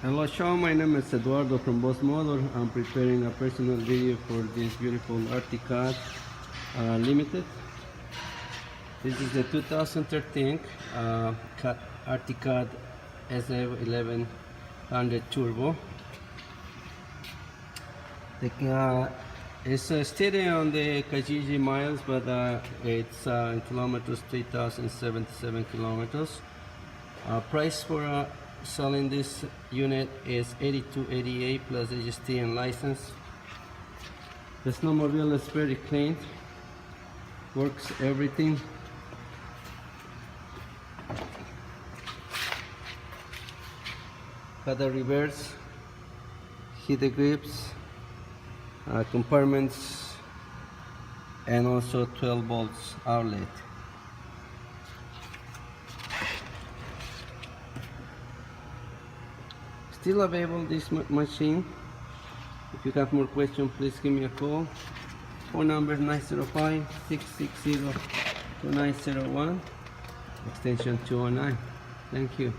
Hello show, my name is Eduardo from Boss Motor. I'm preparing a personal video for this beautiful Articad Limited. This is the 2013 Articad F1100 Turbo. It's stated on the kg miles, but it's in kilometers 3,077 kilometers. Price for selling this unit is $82.88 plus HST and license. The snowmobile is very clean, works everything. Got the reverse, heated grips, compartments, and also 12 volts outlet. Still available this machine. If you have more questions, please give me a call. Phone number 905-660-2901, extension 209. Thank you.